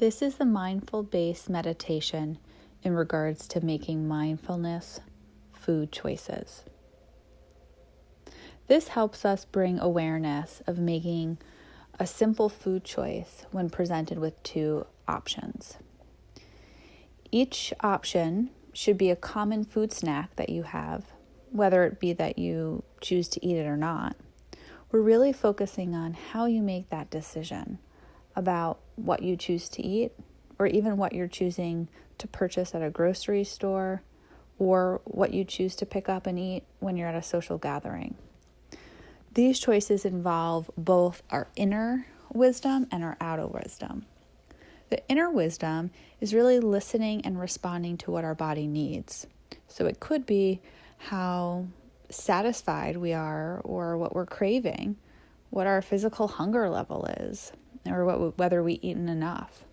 This is the mindful-based meditation in regards to making mindfulness food choices. This helps us bring awareness of making a simple food choice when presented with two options. Each option should be a common food snack that you have, whether it be that you choose to eat it or not. We're really focusing on how you make that decision about what you choose to eat, or even what you're choosing to purchase at a grocery store, or what you choose to pick up and eat when you're at a social gathering. These choices involve both our inner wisdom and our outer wisdom. The inner wisdom is really listening and responding to what our body needs. So it could be how satisfied we are, or what we're craving, what our physical hunger level is, or whether we've eaten enough.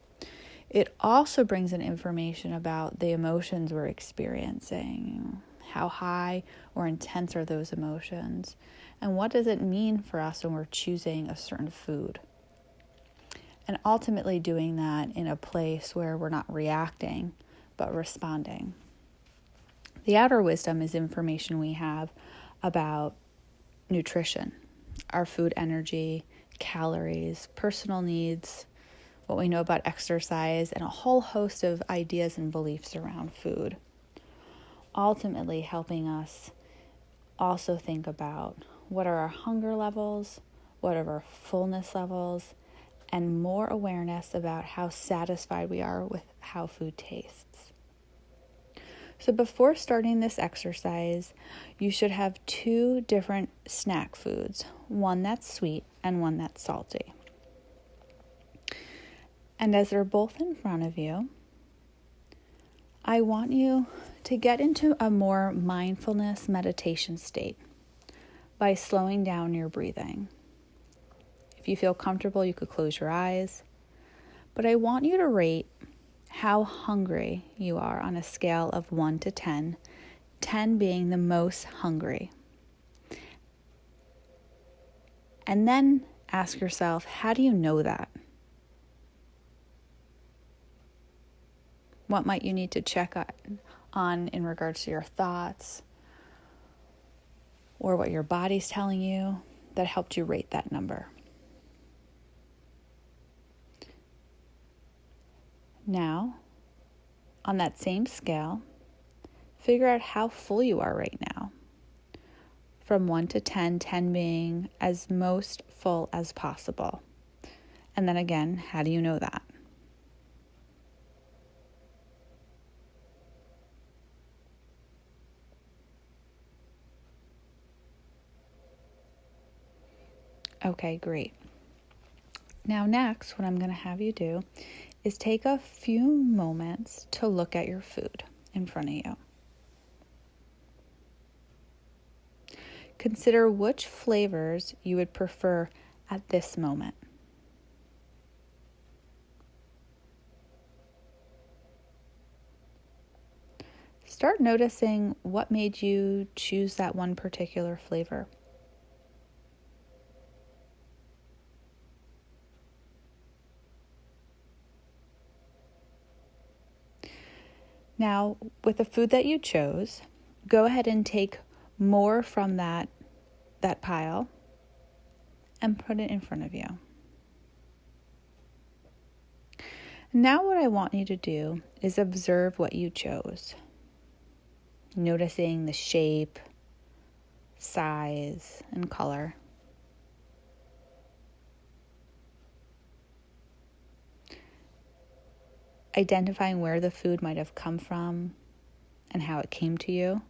It also brings in information about the emotions we're experiencing. How high or intense are those emotions? And what does it mean for us when we're choosing a certain food? And ultimately doing that in a place where we're not reacting, but responding. The outer wisdom is information we have about nutrition, our food energy, calories, personal needs, what we know about exercise, and a whole host of ideas and beliefs around food. Ultimately helping us also think about what are our hunger levels, what are our fullness levels, and more awareness about how satisfied we are with how food tastes. So before starting this exercise, you should have two different snack foods, one that's sweet and one that's salty. And as they're both in front of you, I want you to get into a more mindfulness meditation state by slowing down your breathing. If you feel comfortable, you could close your eyes, but I want you to rate how hungry you are on a scale of 1 to 10, 10 being the most hungry. And then ask yourself, how do you know that? What might you need to check on in regards to your thoughts, or what your body's telling you that helped you rate that number? Now, on that same scale, figure out how full you are right now. From 1 to 10, 10 being as most full as possible. And then again, how do you know that? Okay, great. Now next, what I'm going to have you do is take a few moments to look at your food in front of you. Consider which flavors you would prefer at this moment. Start noticing what made you choose that one particular flavor. Now, with the food that you chose, go ahead and take more from that pile and put it in front of you. Now what I want you to do is observe what you chose, noticing the shape, size, and color. Identifying where the food might have come from and how it came to you.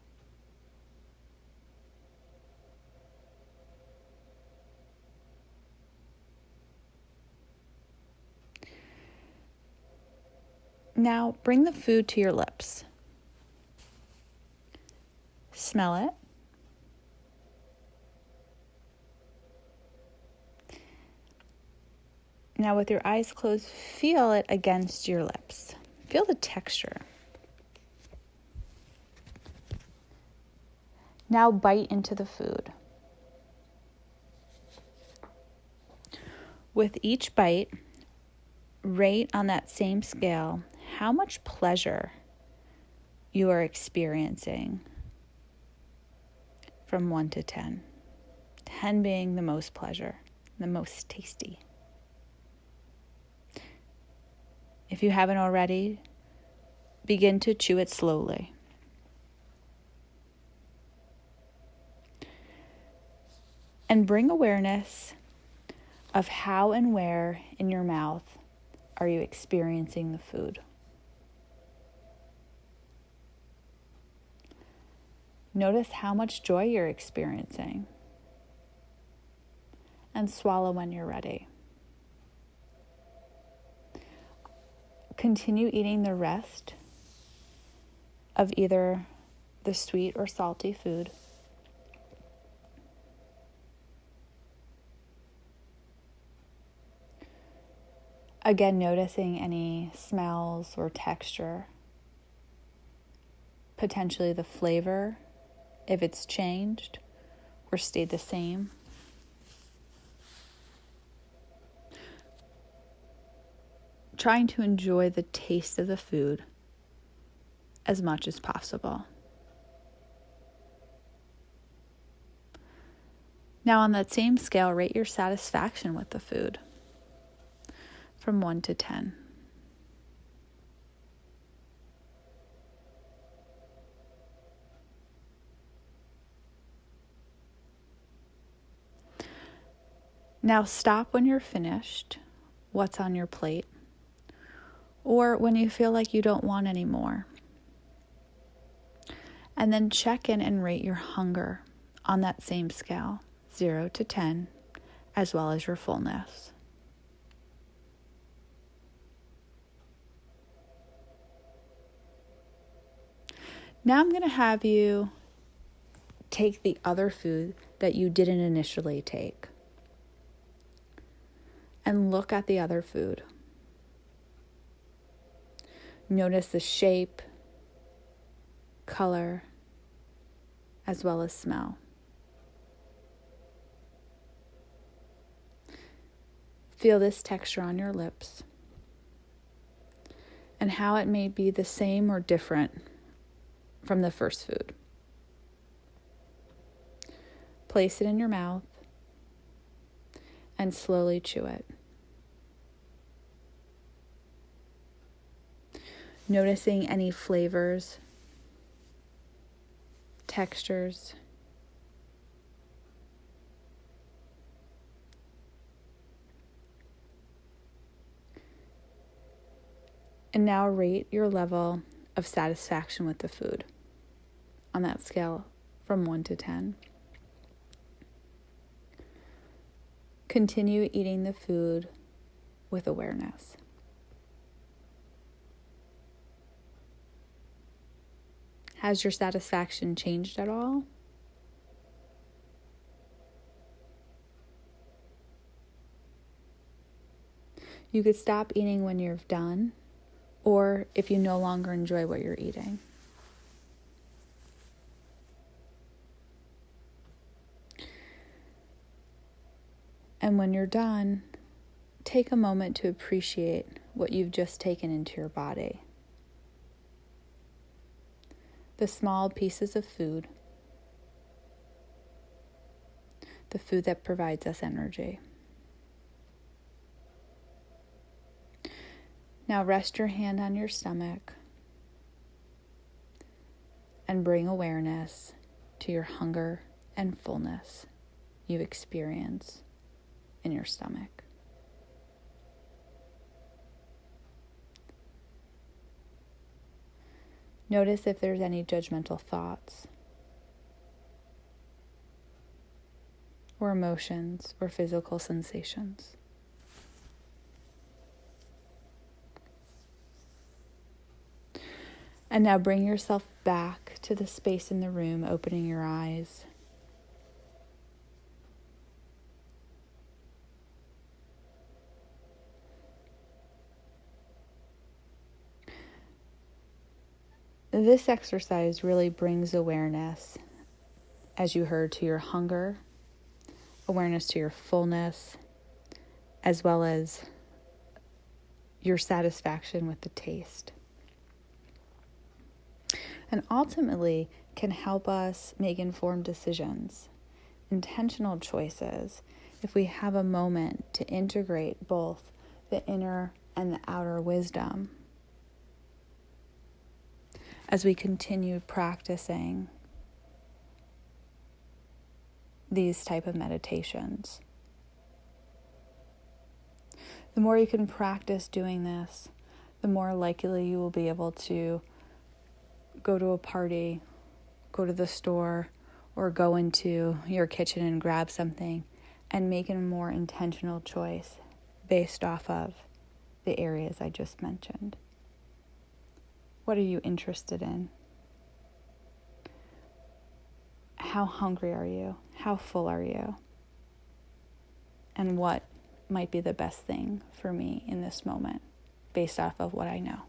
Now bring the food to your lips. Smell it. Now with your eyes closed, feel it against your lips. Feel the texture. Now bite into the food. With each bite, rate on that same scale how much pleasure you are experiencing from 1 to 10. 10 being the most pleasure, the most tasty. If you haven't already, begin to chew it slowly. And bring awareness of how and where in your mouth are you experiencing the food. Notice how much joy you're experiencing. And swallow when you're ready. Continue eating the rest of either the sweet or salty food. Again, noticing any smells or texture, potentially the flavor, if it's changed or stayed the same. Trying to enjoy the taste of the food as much as possible. Now, on that same scale, rate your satisfaction with the food from 1 to 10. Now stop when you're finished what's on your plate, or when you feel like you don't want any more. And then check in and rate your hunger on that same scale, 0 to 10, as well as your fullness. Now I'm going to have you take the other food that you didn't initially take and look at the other food. Notice the shape, color, as well as smell. Feel this texture on your lips and how it may be the same or different from the first food. Place it in your mouth and slowly chew it. Noticing any flavors, textures, and now rate your level of satisfaction with the food on that scale from 1 to 10. Continue eating the food with awareness. Has your satisfaction changed at all? You could stop eating when you're done, or if you no longer enjoy what you're eating. And when you're done, take a moment to appreciate what you've just taken into your body. The small pieces of food, the food that provides us energy. Now rest your hand on your stomach and bring awareness to your hunger and fullness you experience in your stomach. Notice if there's any judgmental thoughts or emotions or physical sensations. And now bring yourself back to the space in the room, opening your eyes. This exercise really brings awareness, as you heard, to your hunger, awareness to your fullness, as well as your satisfaction with the taste. And ultimately can help us make informed decisions, intentional choices, if we have a moment to integrate both the inner and the outer wisdom as we continue practicing these type of meditations. The more you can practice doing this, the more likely you will be able to go to a party, go to the store, or go into your kitchen and grab something and make a more intentional choice based off of the areas I just mentioned. What are you interested in? How hungry are you? How full are you? And what might be the best thing for me in this moment based off of what I know?